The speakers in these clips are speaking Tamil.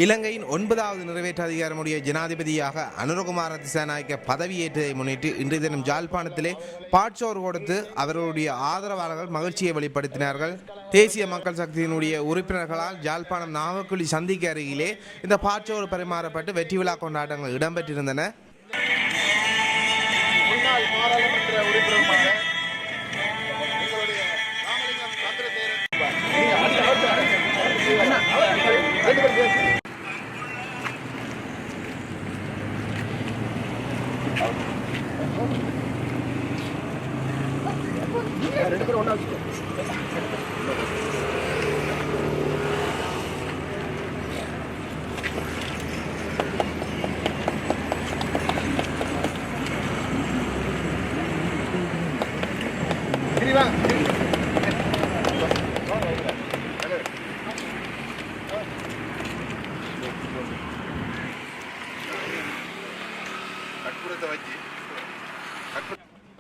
இலங்கையின் 9வது நிறைவேற்று அதிகாரமுடைய ஜனாதிபதியாக அனுரகுமார திசாநாயக்க பதவியேற்றதை முன்னிட்டு இன்றைய தினம் ஜாழ்ப்பாணத்திலே பாட்சோறு கொடுத்து அவர்களுடைய ஆதரவாளர்கள் மகிழ்ச்சியை வெளிப்படுத்தினார்கள். தேசிய மக்கள் சக்தியினுடைய உறுப்பினர்களால் ஜாழ்ப்பாணம் நாவக்குழி சந்திக்கு அருகிலே இந்த பாட்சோறு பரிமாறப்பட்டு வெற்றி விழா கொண்டாட்டங்கள் இடம்பெற்றிருந்தன.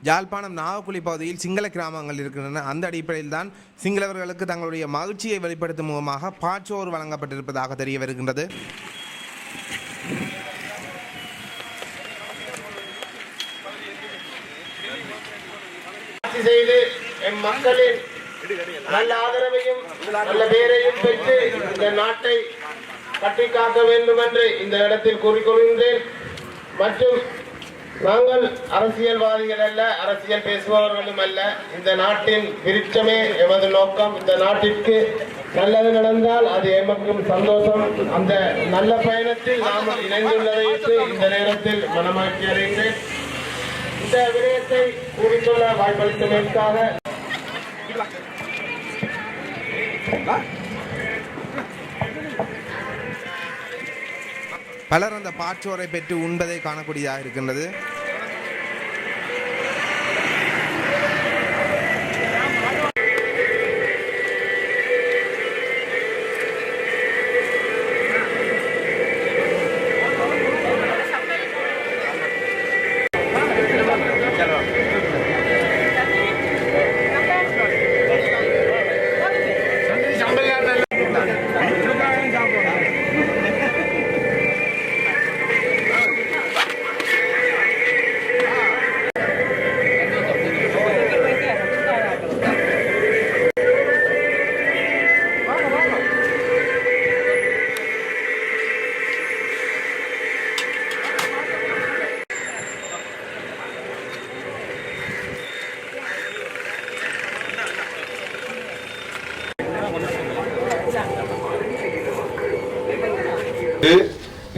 யாழ்ப்பாணம் நாவக்குழி பகுதியில் சிங்கள கிராமங்கள் இருக்கின்றன. அந்த அடிப்படையில் தான் சிங்களவர்களுக்கு தங்களுடைய மகிழ்ச்சியை வெளிப்படுத்தும் முகமாக பாட்சோறு வழங்கப்பட்டிருப்பதாக தெரிய வருகின்றது. மக்களின் நல்ல ஆதரவையும் நல்ல பேரையும் பெற்று இந்த நாட்டை கட்டி காக்க வேண்டும் என்று இந்த இடத்தில் கூறிக்கொள்கின்றேன். மற்றும் நாங்கள் அரசியல்வாதிகள் அல்ல, அரசியல் பேசுபவர்களும் அல்ல. இந்த நாட்டின் விருட்சமே எமது நோக்கம். இந்த நாட்டிற்கு நல்லது நடந்தால் அது எமக்கும் சந்தோஷம். அந்த நல்ல பயணத்தில் நாம் இணைந்துள்ளதை இந்த நேரத்தில் மனமாக்கி அறிந்தேன். இந்த விடயத்தை கூறிக்கொள்ள வாய்ப்பளித்தமைக்காக பலர் அந்த பாட்சோரை பெற்று உண்பதை காணக்கூடியதாக இருக்கின்றது.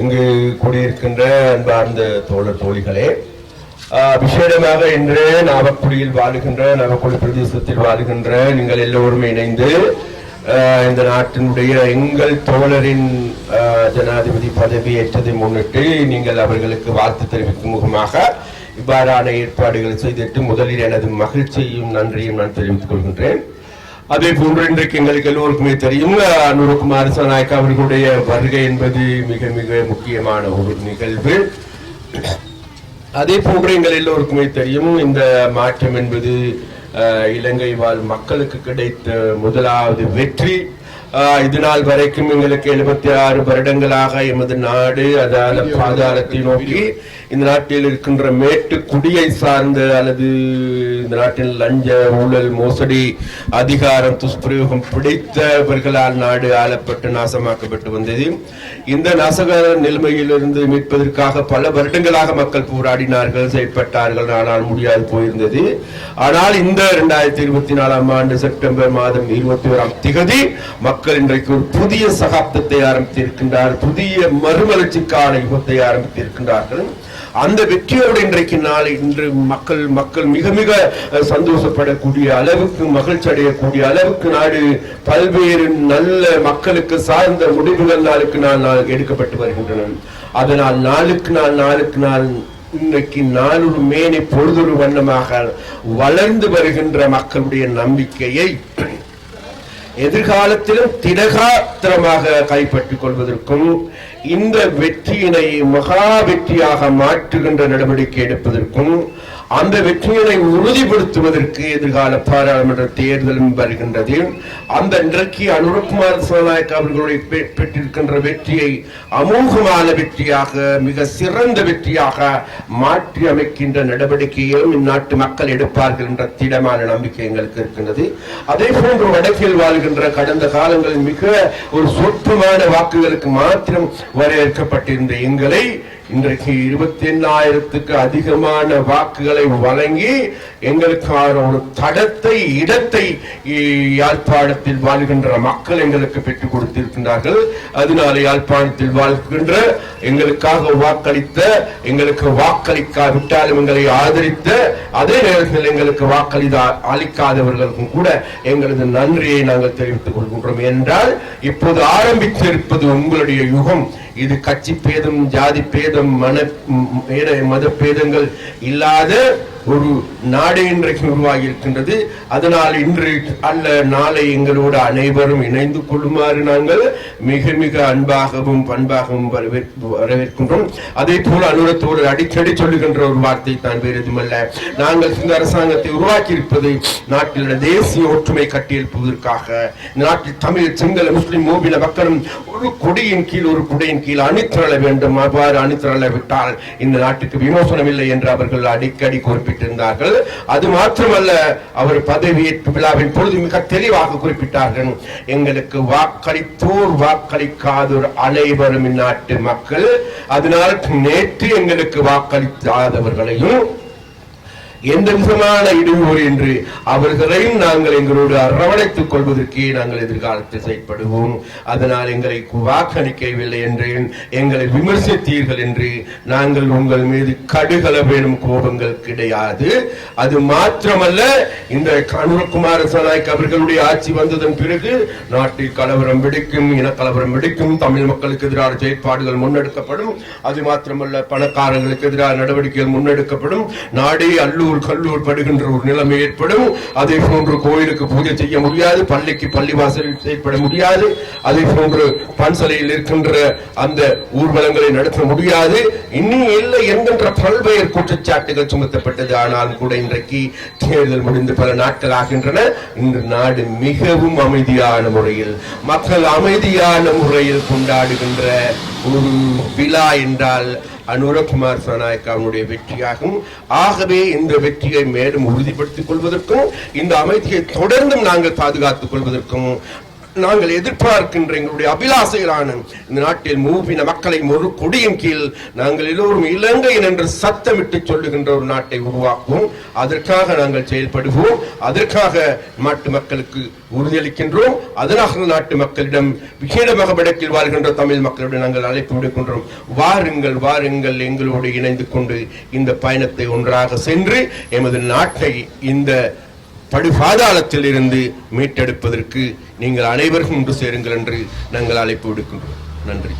இங்கு கூடியிருக்கின்ற அன்பார்ந்த தோழர் தோழிகளே, விசேடமாக இன்று நாவக்குழியில் வாழுகின்ற நாவக்குழி பிரதேசத்தில் வாழுகின்ற நீங்கள் எல்லோருமே இணைந்து இந்த நாட்டினுடைய எங்கள் தோழரின் ஜனாதிபதி பதவியேற்றதை முன்னிட்டு நீங்கள் அவர்களுக்கு வாழ்த்து தெரிவிக்கும் முகமாக இவ்வாறான ஏற்பாடுகளை செய்திட்டு முதலில் எனது மகிழ்ச்சியையும் நன்றியும் நான் தெரிவித்துக் கொள்கின்றேன். அதே போன்று இன்றைக்கு எங்களுக்கு எல்லோருக்குமே தெரியும், அனுரகுமார திசாநாயக்க அவர்களுடைய வருகை என்பது மிக மிக முக்கியமான ஒரு நிகழ்வு. அதே போன்று எங்கள் எல்லோருக்குமே தெரியும், இந்த மாற்றம் என்பது இலங்கை வாழ் மக்களுக்கு கிடைத்த முதலாவது வெற்றி. இதனால் வரைக்கும் எங்களுக்கு 76 வருடங்களாக எமது நாடு அதால பாதாளத்தை நோக்கி இந்த நாட்டில் இருக்கின்ற மேட்டு குடியை சார்ந்த அல்லது இந்த நாட்டில் லஞ்ச ஊழல் மோசடி அதிகாரம் துஷ்பிரயோகம் பிடித்தவர்களால் நாடு ஆளப்பட்டு நாசமாக்கப்பட்டு வந்தது. இந்த நாசக நிலைமையிலிருந்து மீட்பதற்காக பல வருடங்களாக மக்கள் போராடினார்கள், செயற்பட்டார்கள். ஆனால் முடியாது போயிருந்தது. ஆனால் இந்த 2024ஆம் ஆண்டு செப்டம்பர் மாதம் 21ஆம் திகதி மக்கள் இன்றைக்கு ஒரு புதிய சகாப்தத்தை ஆரம்பித்திருக்கின்றார், புதிய மறுமலர்ச்சிக்கான யுகத்தை ஆரம்பித்திருக்கின்றார்கள். அந்த வெற்றியோடு இன்று மக்கள் மிக மிக சந்தோஷப்படக்கூடிய அளவுக்கு, மகிழ்ச்சி அடையக்கூடிய அளவுக்கு நாடு பல்வேறு நல்ல மக்களுக்கு சார்ந்த முடிவுகள் நாளுக்கு நாள் எடுக்கப்பட்டு வருகின்றன. அதனால் நாளுக்கு நாள் இன்றைக்கு நாளொரு மேனி பொழுதொரு வண்ணமாக வளர்ந்து வருகின்ற மக்களுடைய நம்பிக்கையை எதிர்காலத்திலும் திடகாத்திரமாக கைப்பற்றிக் கொள்வதற்கும் இந்த வெற்றியினை மகா வெற்றியாக மாற்றுகின்ற நடவடிக்கை எடுப்பதற்கும் அந்த வெற்றியினை உறுதிப்படுத்துவதற்கு எதிர்கால பாராளுமன்ற தேர்தலும் வருகின்றது. அந்த இன்றைக்கு அனுரகுமார் திசாநாயக்க அவர்களுடைய பெற்றிருக்கின்ற வெற்றியை அமோகமான வெற்றியாக, மிக சிறந்த வெற்றியாக மாற்றி அமைக்கின்ற நடவடிக்கையும் இந்நாட்டு மக்கள் எடுப்பார்கள் என்ற திடமான நம்பிக்கை எங்களுக்கு இருக்கின்றது. அதே போன்று வடக்கில் வாழ்கின்ற கடந்த காலங்களில் மிக ஒரு சொற்பமான வாக்குகளுக்கு மாத்திரம் வரையறுக்கப்பட்டிருந்த எங்களை இன்றைக்கு 28,000க்கு அதிகமான வாக்குகளை வழங்கி எங்களுக்கான ஒரு தடத்தை, இடத்தை யாழ்ப்பாணத்தில் வாழ்கின்ற மக்கள் எங்களுக்கு பெற்றுக் கொடுத்திருக்கின்றார்கள். அதனால யாழ்ப்பாணத்தில் வாழ்கின்ற எங்களுக்காக வாக்களித்த, எங்களுக்கு வாக்களிக்காவிட்டாலும் எங்களை ஆதரித்த, அதே நேரத்தில் எங்களுக்கு அளிக்காதவர்களுக்கும் கூட எங்களது நன்றியை நாங்கள் தெரிவித்துக் கொள்கின்றோம். என்றால் இப்போது ஆரம்பித்திருப்பது உங்களுடைய யுகம். இது கட்சி பேதம், ஜாதி பேதம், மத பேதங்கள் இல்லாத ஒரு நாடு இன்றைக்கு உருவாகி இருக்கின்றது. அதனால் இன்று அல்ல நாளை எங்களோடு அனைவரும் இணைந்து கொள்ளுமாறு நாங்கள் மிக மிக அன்பாகவும் பண்பாகவும் வரவேற்கின்றோம். அதே போல அனுரத்தோடு அடிக்கடி சொல்லுகின்ற ஒரு வார்த்தை தான் வேறு எதுமல்ல, நாங்கள் இந்த அரசாங்கத்தை உருவாக்கி இருப்பது நாட்டில் தேசிய ஒற்றுமை கட்டியெழுப்புவதற்காக. நாட்டில் தமிழ், சிங்கள, முஸ்லிம், மூபின மக்களும் ஒரு கொடியின் கீழ், ஒரு குடையின் கீழ் அணிதிரள வேண்டும். அவ்வாறு அணிதிரள விட்டால் இந்த நாட்டுக்கு விமோசனம் இல்லை என்று அவர்கள் அடிக்கடி குறிப்பிட்டிருந்தார்கள். அது மாத்திரமல்ல, அவர் பதவியேற்பு விழாவின் பொழுது மிக தெளிவாக குறிப்பிட்டார்கள், எங்களுக்கு வாக்களித்தோர் வாக்களிக்காதோர் அனைவரும் இந்நாட்டு மக்கள். அதனால் நேற்று எங்களுக்கு வாக்களிக்காதவர்களையும் எந்த விதமான இடையூறு என்று அவர்களையும் நாங்கள் எங்களோடு அரவணைத்துக் கொள்வதற்கே நாங்கள் எதிர்காலத்தில் செயல்படுவோம். அதனால் எங்களை வாக்களிக்கவில்லை என்று, எங்களை விமர்சித்தீர்கள் என்று நாங்கள் உங்கள் மீது கடுகளவேனும் கோபங்கள் கிடையாது. அது மாத்திரமல்ல, இந்த அனுரகுமார திசாநாயக்க அவர்களுடைய ஆட்சி வந்ததன் பிறகு நாட்டில் கலவரம் வெடிக்கும், இனக்கலவரம் வெடிக்கும், தமிழ் மக்களுக்கு எதிரான செயற்பாடுகள் முன்னெடுக்கப்படும். அது மாத்திரமல்ல, பணக்காரர்களுக்கு எதிரான நடவடிக்கைகள் முன்னெடுக்கப்படும். நாடே அல்லூர் கல்லூர் படுகின்ற ஒரு நிலைமை ஏற்படும். அதே போன்று கோயிலுக்கு பூஜை செய்ய முடியாது, பள்ளிக்கு பள்ளிவாசலில் செயல்பட முடியாது, அதே போன்று பன்சலையில் இருக்கின்ற அந்த ஊர்வலங்களை நடத்த முடியாது, இன்னும் இல்லை என்கின்ற பல்வேறு குற்றச்சாட்டுகள் சுமத்தப்பட்டது. ஆனால் கூட இன்றைக்கு தேர்தல் முடிந்து பல நாட்கள் ஆகின்றன. இன்று நாடு மிகவும் அமைதியான முறையில், மக்கள் அமைதியான முறையில் கொண்டாடுகின்ற ஒரு விழா என்றால் அனுரகுமார் திசாநாயக்கவுடைய வெற்றியாகும். ஆகவே இந்த வெற்றியை மேலும் உறுதிப்படுத்திக் கொள்வதற்கும், இந்த அமைதியை தொடர்ந்தும் நாங்கள் பாதுகாத்துக் கொள்வதற்கும் நாங்கள் எதிர்பார்க்கின்ற எங்களுடைய அபிலாசைகளான இந்த நாட்டில் மூவின மக்களை ஒரு கொடியின் கீழ் நாங்கள் எல்லோரும் இலங்கையின் என்று சத்தமிட்டு சொல்லுகின்ற ஒரு நாட்டை உருவாக்குவோம். அதற்காக நாங்கள் செயல்படுவோம். அதற்காக நாட்டு மக்களுக்கு உறுதியளிக்கின்றோம். அதனாக நாட்டு மக்களிடம், விசேடமாக வடக்கில் வாழ்கின்ற தமிழ் மக்களிடம் நாங்கள் அழைப்பு விடுக்கின்றோம். வாருங்கள், வாருங்கள், எங்களோடு இணைந்து கொண்டு இந்த பயணத்தை ஒன்றாக சென்று எமது நாட்டை இந்த படுபாதாளத்தில் இருந்து மீட்டெடுப்பதற்கு நீங்கள் அனைவரும் ஒன்று சேருங்கள் என்று நாங்கள் அழைப்பு விடுக்கின்றோம். நன்றி.